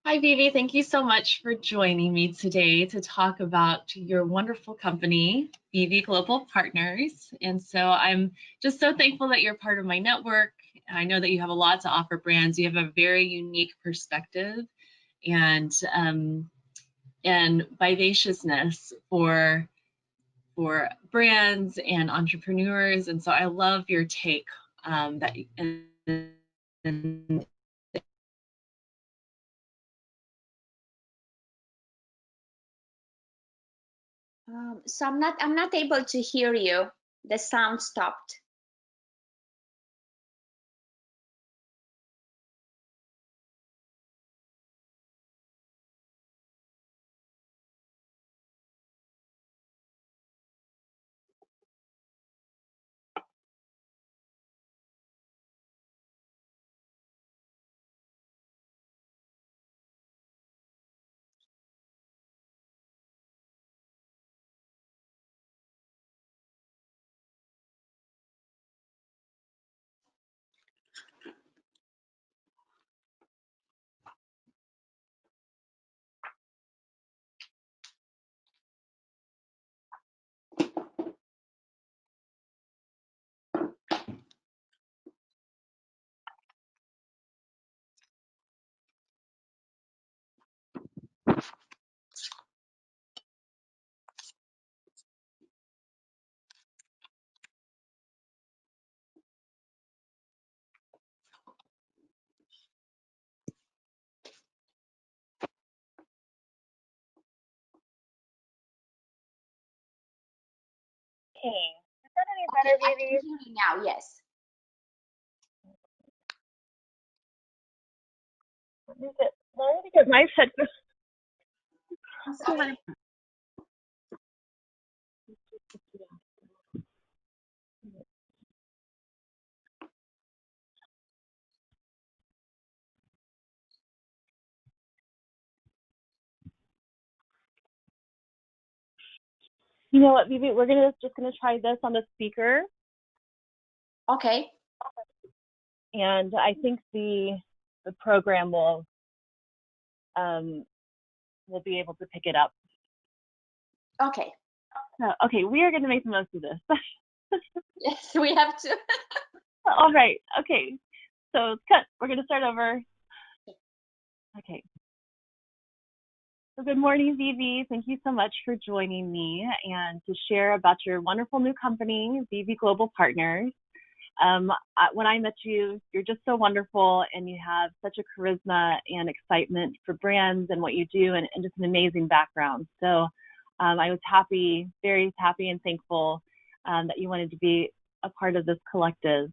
Hi, Vivi. Thank you so much for joining me today to talk about your wonderful company, Vivi Global Partners. And so I'm just so thankful that you're part of my network. I know that you have a lot to offer brands. You have a very unique perspective and vivaciousness for brands and entrepreneurs. And so I love your take that and So I'm not able to hear you. The sound stopped. Hey, is that any Okay, better, I can baby? hear you now. Yes. Is it low? Because my headphones. I'm sorry. You know what, Vivi? We're just gonna try this on the speaker, Okay. and I think the program um will be able to pick it up. Okay. Okay, we are gonna make the most of this. Yes, we have to. All right. Okay. So cut. We're gonna start over. Okay. So good morning, Vivi. Thank you so much for joining me and to share about your wonderful new company, Vivi Global Partners. When I met you, you're just so wonderful and you have such a charisma and excitement for brands and what you do and just an amazing background. So I was happy, very happy and thankful that you wanted to be a part of this collective.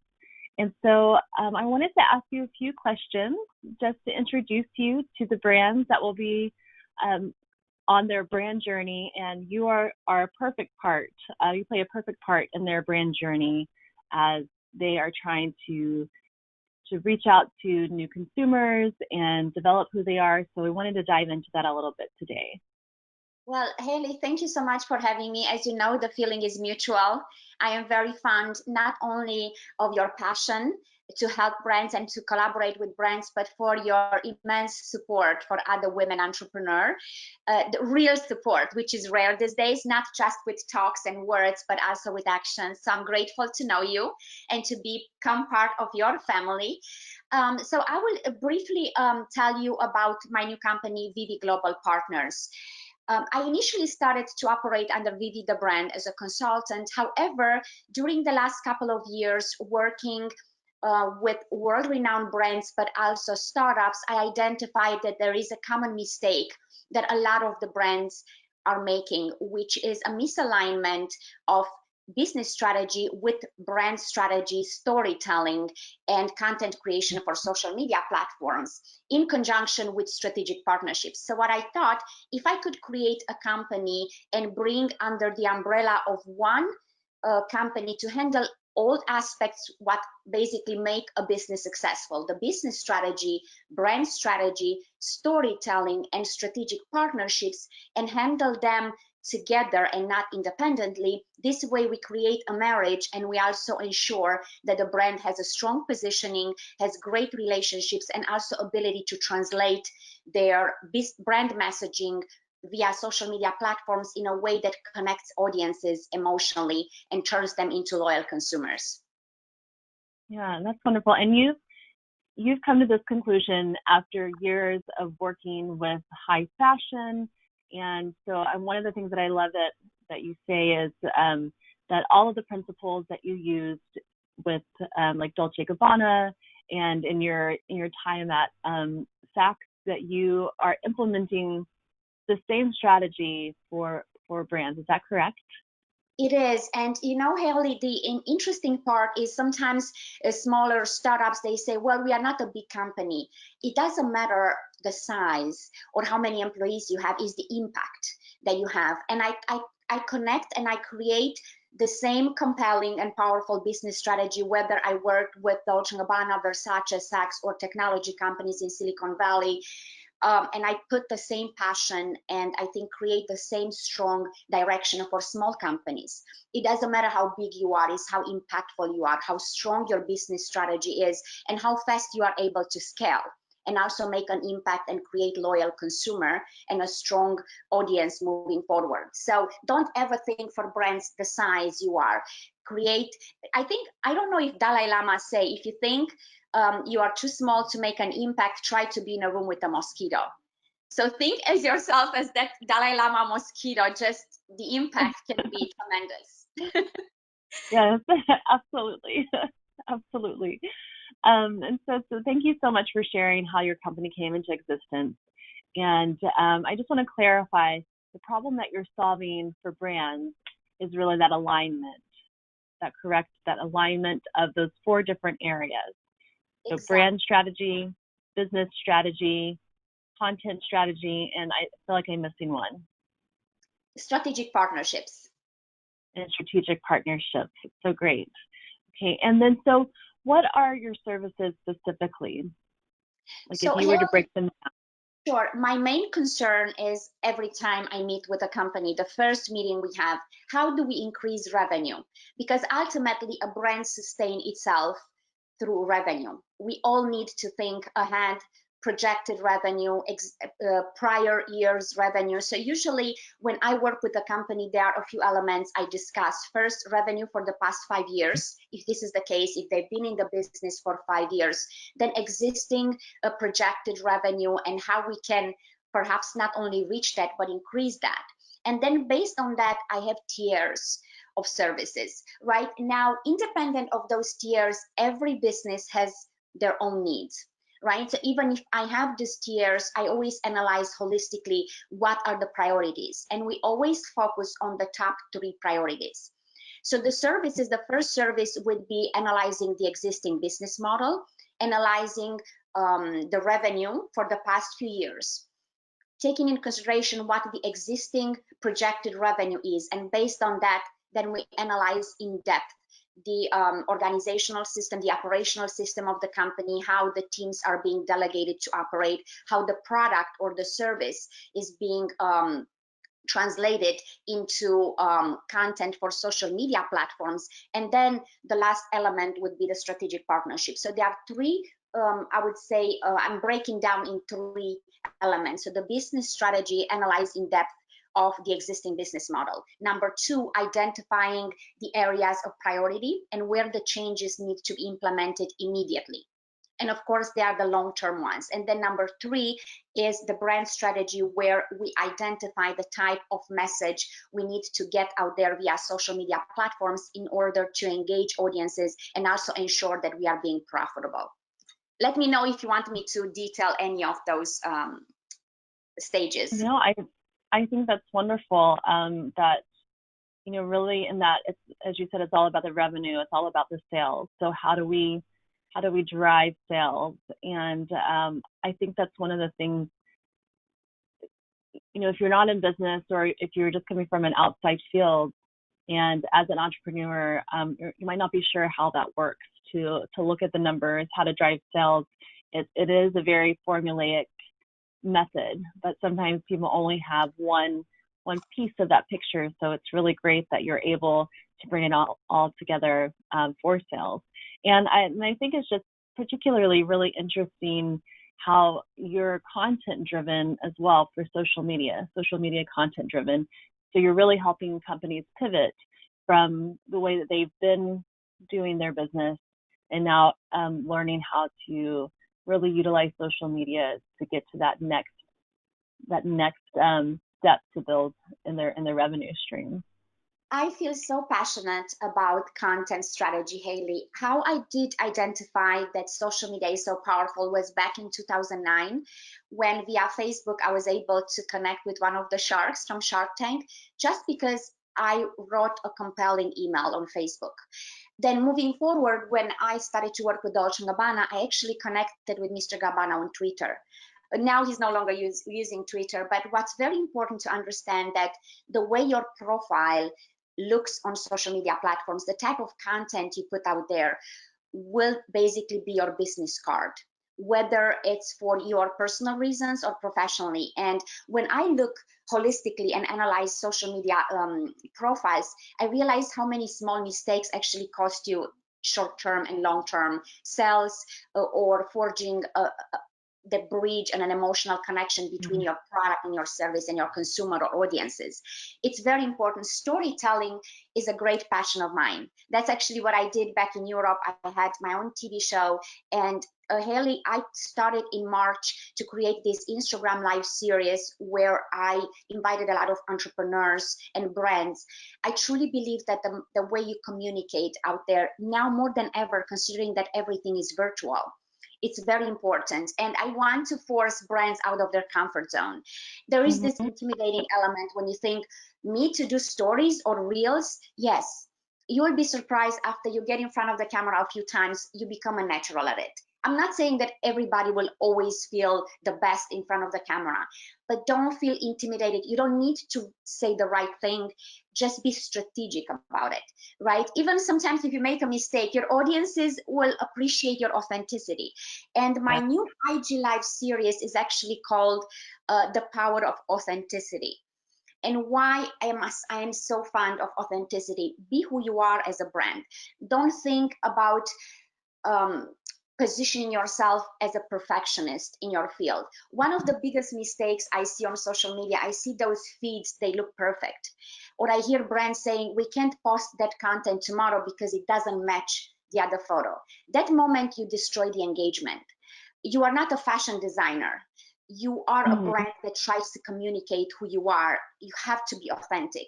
And so I wanted to ask you a few questions just to introduce you to the brands that will be on their brand journey. And you are a perfect part. You play a perfect part in their brand journey as they are trying to reach out to new consumers and develop who they are. So we wanted to dive into that a little bit today. Well, Hayley, thank you so much for having me. As you know, the feeling is mutual. I am very fond not only of your passion to help brands and to collaborate with brands, but for your immense support for other women entrepreneurs, the real support, which is rare these days, not just with talks and words, but also with action. So I'm grateful to know you and to become part of your family. So I will briefly tell you about my new company, Vivi Global Partners. I initially started to operate under Vivi the brand as a consultant. However, during the last couple of years working with world-renowned brands, but also startups, I identified that there is a common mistake that a lot of the brands are making, which is a misalignment of business strategy with brand strategy, storytelling, and content creation for social media platforms in conjunction with strategic partnerships. So what I thought, if I could create a company and bring under the umbrella of one company to handle all aspects what basically make a business successful, the business strategy, brand strategy, storytelling, and strategic partnerships, and handle them together and not independently. This way we create a marriage, and we also ensure that the brand has a strong positioning, has great relationships, and also ability to translate their brand messaging via social media platforms in a way that connects audiences emotionally and turns them into loyal consumers. Yeah, that's wonderful. And you've come to this conclusion after years of working with high fashion. And so one of the things that I love that you say is that all of the principles that you used with like Dolce & Gabbana and in your time at Saks, that you are implementing the same strategy for brands. Is that correct? It is. And you know, Hayley, the interesting part is sometimes smaller startups, they say, well, we are not a big company. It doesn't matter the size or how many employees you have, is the impact that you have. And I connect and I create the same compelling and powerful business strategy, whether I work with Dolce & Gabbana, Versace, Saks, or technology companies in Silicon Valley. And I put the same passion and I think create the same strong direction for small companies. It doesn't matter how big you are, it's how impactful you are, how strong your business strategy is, and how fast you are able to scale and also make an impact and create loyal consumer and a strong audience moving forward. So don't ever think for brands the size you are. I don't know if Dalai Lama say, if you think you are too small to make an impact, try to be in a room with a mosquito. So think as yourself as that Dalai Lama mosquito, just the impact can be tremendous. Yes, absolutely. Absolutely. And so thank you so much for sharing how your company came into existence. And I just want to clarify, the problem that you're solving for brands is really that alignment, that alignment of those 4 different areas. So Exactly. Brand strategy, business strategy, content strategy, and I feel like I'm missing one. Strategic partnerships. And strategic partnerships. So great. Okay, and then so what are your services specifically? Like So if you were to break them down. Sure. My main concern is every time I meet with a company, the first meeting we have, how do we increase revenue? Because ultimately a brand sustains itself through revenue. We all need to think ahead, projected revenue, prior year's revenue. So usually when I work with a company, there are a few elements I discuss. First, revenue for the past 5 years. If this is the case, if they've been in the business for 5 years, then existing projected revenue and how we can perhaps not only reach that, but increase that. And then based on that, I have tiers of services. Right now, independent of those tiers, every business has their own needs, right? So even if I have these tiers, I always analyze holistically what are the priorities, and we always focus on the top 3 priorities. So the services, the first service would be analyzing the existing business model, analyzing the revenue for the past few years, taking in consideration what the existing projected revenue is, and based on that, then we analyze in depth the organizational system, the operational system of the company, how the teams are being delegated to operate, how the product or the service is being translated into content for social media platforms. And then the last element would be the strategic partnership. So there are 3, I would say, I'm breaking down in 3 elements. So the business strategy, analyze in depth of the existing business model. Number 2, identifying the areas of priority and where the changes need to be implemented immediately. And of course, they are the long-term ones. And then number 3 is the brand strategy, where we identify the type of message we need to get out there via social media platforms in order to engage audiences and also ensure that we are being profitable. Let me know if you want me to detail any of those stages. No, I think that's wonderful. That, you know, really in that, it's, as you said, it's all about the revenue. It's all about the sales. So how do we drive sales? And I think that's one of the things, you know, if you're not in business or if you're just coming from an outside field, and as an entrepreneur, you might not be sure how that works to look at the numbers, how to drive sales. It is a very formulaic method, but sometimes people only have one piece of that picture. So it's really great that you're able to bring it all together for sales. And I think it's just particularly really interesting how you're content driven as well for social media content driven. So you're really helping companies pivot from the way that they've been doing their business and now learning how to really utilize social media to get to that next step to build in their revenue stream. I feel so passionate about content strategy, Hayley. How I did identify that social media is so powerful was back in 2009, when via Facebook I was able to connect with one of the sharks from Shark Tank, just because I wrote a compelling email on Facebook. Then moving forward, when I started to work with Dolce & Gabbana, I actually connected with Mr. Gabbana on Twitter. Now he's no longer using Twitter, but what's very important to understand that the way your profile looks on social media platforms, the type of content you put out there will basically be your business card, whether it's for your personal reasons or professionally. And when I look holistically and analyze social media profiles, I realize how many small mistakes actually cost you short-term and long-term sales or forging the bridge and an emotional connection between your product and your service and your consumer or audiences. It's very important. Storytelling is a great passion of mine. That's actually what I did back in Europe. I had my own TV show, and Hayley, I started in March to create this Instagram live series where I invited a lot of entrepreneurs and brands. I truly believe that the way you communicate out there now more than ever, considering that everything is virtual, it's very important. And I want to force brands out of their comfort zone. There is this intimidating element when you think, me to do stories or reels? Yes, you will be surprised after you get in front of the camera a few times, you become a natural at it. I'm not saying that everybody will always feel the best in front of the camera, but don't feel intimidated. You don't need to say the right thing. Just be strategic about it, right? Even sometimes if you make a mistake, your audiences will appreciate your authenticity. And my new IG Live series is actually called The Power of Authenticity. And why I am so fond of authenticity. Be who you are as a brand. Don't think about positioning yourself as a perfectionist in your field. One of the biggest mistakes I see on social media, I see those feeds, they look perfect. Or I hear brands saying, we can't post that content tomorrow because it doesn't match the other photo. That moment you destroy the engagement. You are not a fashion designer. You are a brand that tries to communicate who you are. You have to be authentic.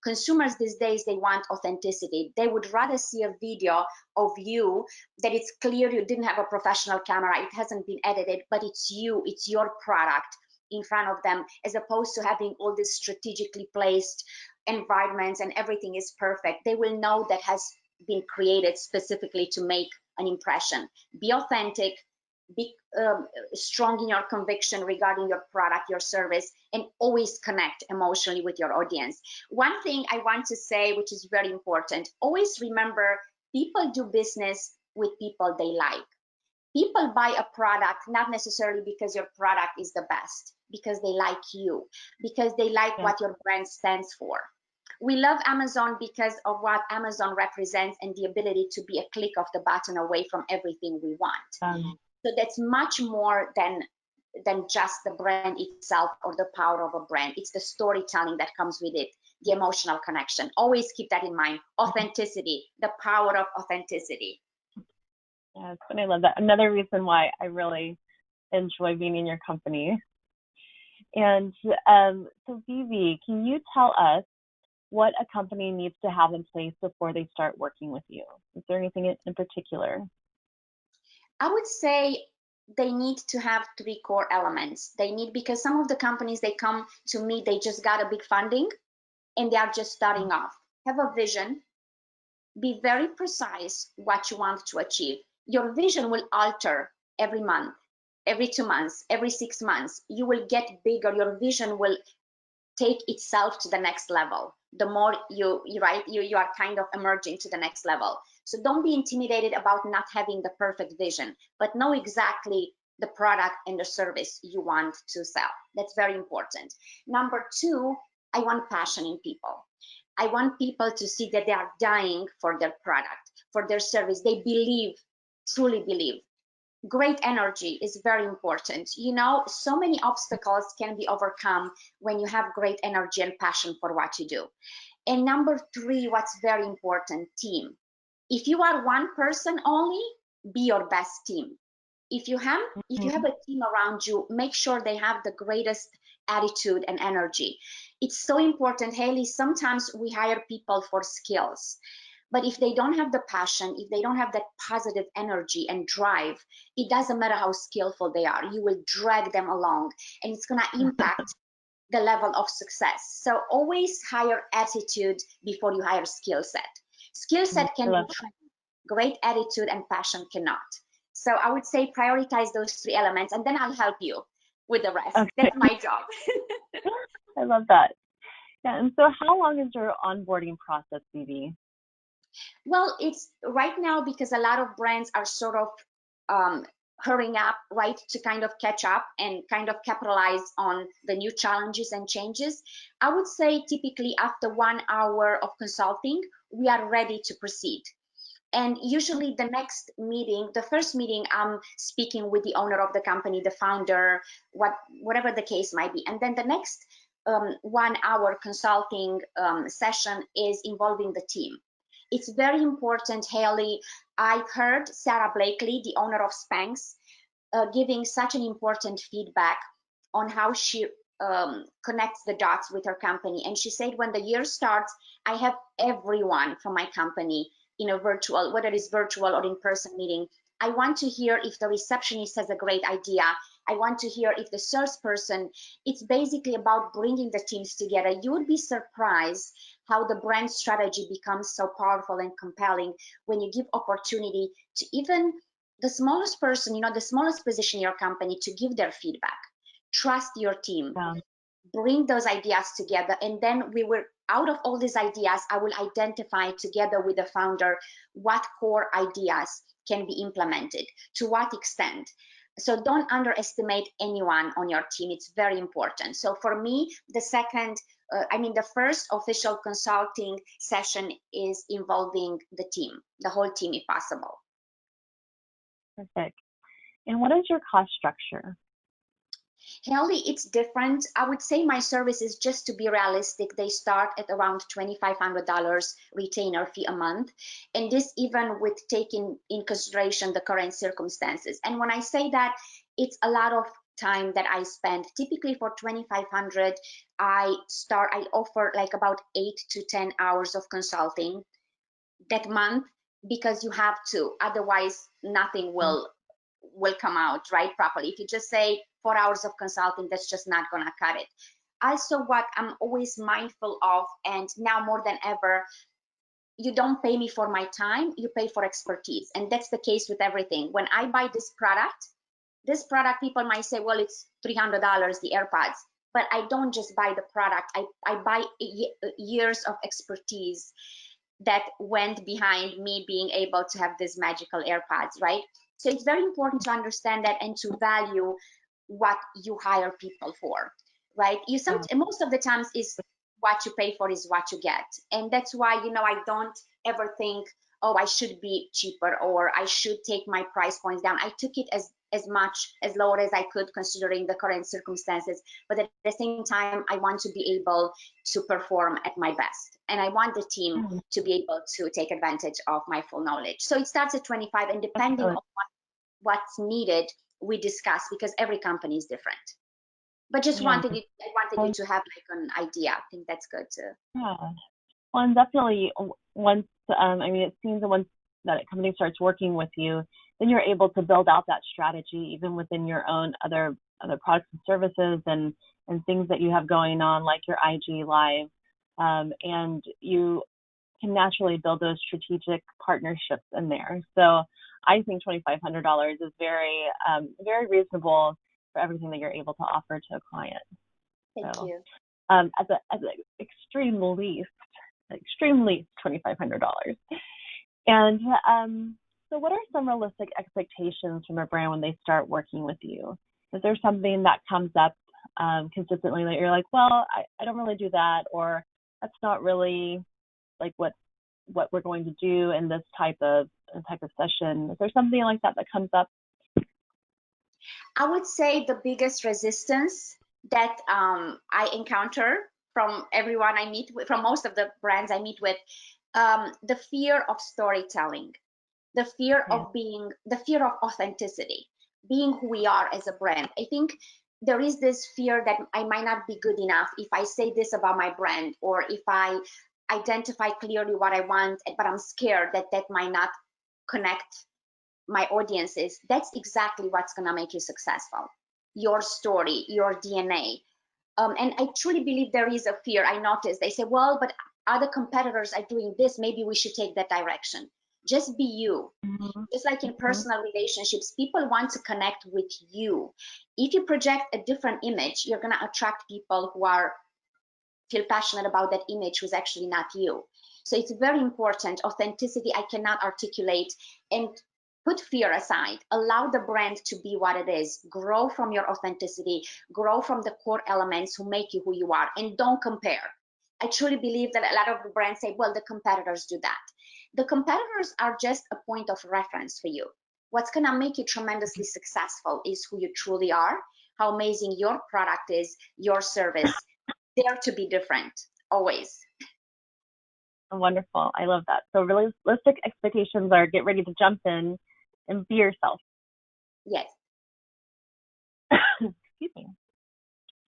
Consumers these days, they want authenticity. They would rather see a video of you that it's clear you didn't have a professional camera, it hasn't been edited, but it's you, it's your product in front of them, as opposed to having all these strategically placed environments and everything is perfect. They will know that has been created specifically to make an impression. Be authentic. Be strong in your conviction regarding your product, your service, and always connect emotionally with your audience. One thing I want to say, which is very important, always remember people do business with people they like. People buy a product not necessarily because your product is the best, because they like you, because they like what your brand stands for. We love Amazon because of what Amazon represents and the ability to be a click of the button away from everything we want. So that's much more than just the brand itself or the power of a brand. It's the storytelling that comes with it, the emotional connection. Always keep that in mind. Authenticity, the power of authenticity. Yes, and I love that. Another reason why I really enjoy being in your company. And so Vivi, can you tell us what a company needs to have in place before they start working with you? Is there anything in particular? I would say they need to have 3 core elements. They need, because some of the companies, they come to me, they just got a big funding and they are just starting off. Have a vision. Be very precise what you want to achieve. Your vision will alter every month, every 2 months, every 6 months. You will get bigger. Your vision will take itself to the next level. The more you are kind of emerging to the next level. So don't be intimidated about not having the perfect vision, but know exactly the product and the service you want to sell. That's very important. Number 2, I want passion in people. I want people to see that they are dying for their product, for their service. They believe, truly believe. Great energy is very important. You know, so many obstacles can be overcome when you have great energy and passion for what you do. And number three, what's very important, team. If you are one person only, be your best team. If you have a team around you, make sure they have the greatest attitude and energy. It's so important, Hayley. Sometimes we hire people for skills, but if they don't have the passion, if they don't have that positive energy and drive, it doesn't matter how skillful they are. You will drag them along, and it's going to impact the level of success. So always hire attitude before you hire skill set. Skill set can be trained. Great attitude and passion cannot. So I would say prioritize those three elements, and then I'll help you with the rest. Okay. That's my job. I love that. Yeah. And so how long is your onboarding process, Vivi? Well, it's right now because a lot of brands are sort of hurrying up, right, to kind of catch up and kind of capitalize on the new challenges and changes. I would say typically after 1 hour of consulting, we are ready to proceed. And usually the next meeting, the first meeting, I'm speaking with the owner of the company, the founder, whatever the case might be. And then the next 1 hour consulting session is involving the team. It's very important, Hayley. I heard Sarah Blakely, the owner of Spanx, giving such an important feedback on how she connects the dots with her company. And she said, when the year starts, I have everyone from my company in a virtual, whether it's virtual or in-person meeting. I want to hear if the receptionist has a great idea. I want to hear if the salesperson, it's basically about bringing the teams together. You would be surprised how the brand strategy becomes so powerful and compelling when you give opportunity to even the smallest person, the smallest position in your company to give their feedback. Trust your team. Yeah. Bring those ideas together, and then out of all these ideas, I will identify together with the founder what core ideas can be implemented, to what extent. So don't underestimate anyone on your team. It's very important. So for me, the first official consulting session is involving the team, the whole team if possible. Perfect. And what is your cost structure? Hayley, it's different. I would say my services, just to be realistic, they start at around $2,500 retainer fee a month. And this even with taking in consideration the current circumstances. And when I say that, it's a lot of time that I spend. Typically for $2,500, I offer like about 8 to 10 hours of consulting that month, because you have to, otherwise nothing will come out right properly. If you just say 4 hours of consulting, that's just not going to cut it. Also, what I'm always mindful of, and now more than ever, you don't pay me for my time, you pay for expertise. And that's the case with everything. When I buy this product, people might say, well, it's $300, the AirPods. But I don't just buy the product. I buy years of expertise that went behind me being able to have these magical AirPods, right? So it's very important to understand that and to value what you hire people for, right? Most of the times is what you pay for is what you get. And that's why, I don't ever think, oh, I should be cheaper or I should take my price points down. I took it as low as I could considering the current circumstances. But at the same time, I want to be able to perform at my best. And I want the team to be able to take advantage of my full knowledge. So it starts at 25, and depending on what's needed, we discuss, because every company is different. But I wanted you to have like an idea. I think that's good too. Yeah. Well, and definitely once, it seems that once that company starts working with you, then you're able to build out that strategy even within your own other products and services and things that you have going on, like your IG Live. And you can naturally build those strategic partnerships in there. So I think $2,500 is very, very reasonable for everything that you're able to offer to a client. Thank you. As an extreme least, $2,500. And so what are some realistic expectations from a brand when they start working with you? Is there something that comes up consistently that you're like, well, I don't really do that, or that's not really like what we're going to do in this type of session? Is there something like that comes up? I would say the biggest resistance that I encounter from everyone I meet with, from most of the brands I meet with, the fear of storytelling, the fear of the fear of authenticity, being who we are as a brand. I think there is this fear that I might not be good enough if I say this about my brand, or if I identify clearly what I want, but I'm scared that that might not connect my audiences. That's exactly what's going to make you successful. Your story, your DNA. And I truly believe there is a fear. I noticed they say, well, but other competitors are doing this. Maybe we should take that direction. Just be you. Just like in personal relationships, people want to connect with you. If you project a different image, you're going to attract people who feel passionate about that image who's actually not you. So it's very important. Authenticity, I cannot articulate. And put fear aside, allow the brand to be what it is. Grow from your authenticity, grow from the core elements who make you who you are, and don't compare. I truly believe that a lot of the brands say, well, the competitors do that. The competitors are just a point of reference for you. What's going to make you tremendously successful is who you truly are, how amazing your product is, your service. Dare to be different, always. Wonderful. I love that. So realistic expectations are get ready to jump in and be yourself. Yes. Excuse me.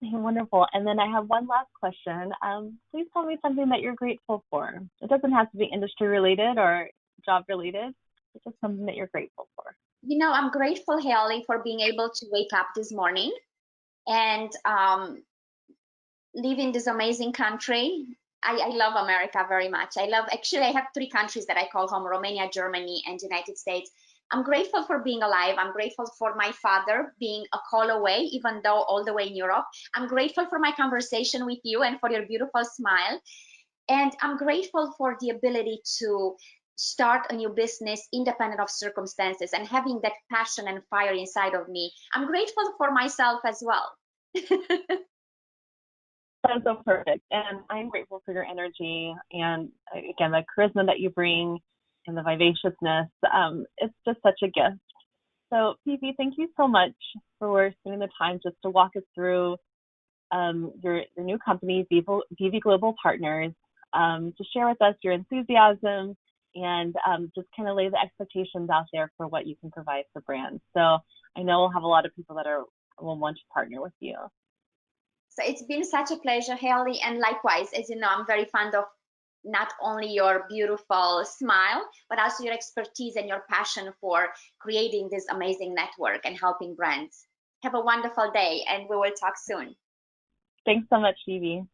Wonderful. And then I have one last question. Please tell me something that you're grateful for. It doesn't have to be industry related or job related. It's just something that you're grateful for. You know, I'm grateful, Hayley, for being able to wake up this morning and live in this amazing country. I love America very much. Actually, I have 3 countries that I call home: Romania, Germany, and United States. I'm grateful for being alive. I'm grateful for my father being a call away, even though all the way in Europe. I'm grateful for my conversation with you and for your beautiful smile. And I'm grateful for the ability to start a new business independent of circumstances and having that passion and fire inside of me. I'm grateful for myself as well. That's so perfect. And I'm grateful for your energy and, again, the charisma that you bring and the vivaciousness. It's just such a gift. So, Vivi, thank you so much for spending the time just to walk us through your new company, Vivi Global Partners, to share with us your enthusiasm and just kind of lay the expectations out there for what you can provide for brands. So I know we'll have a lot of people that will want to partner with you. So it's been such a pleasure, Hayley, and likewise, as you know, I'm very fond of not only your beautiful smile, but also your expertise and your passion for creating this amazing network and helping brands. Have a wonderful day, and we will talk soon. Thanks so much, Vivi.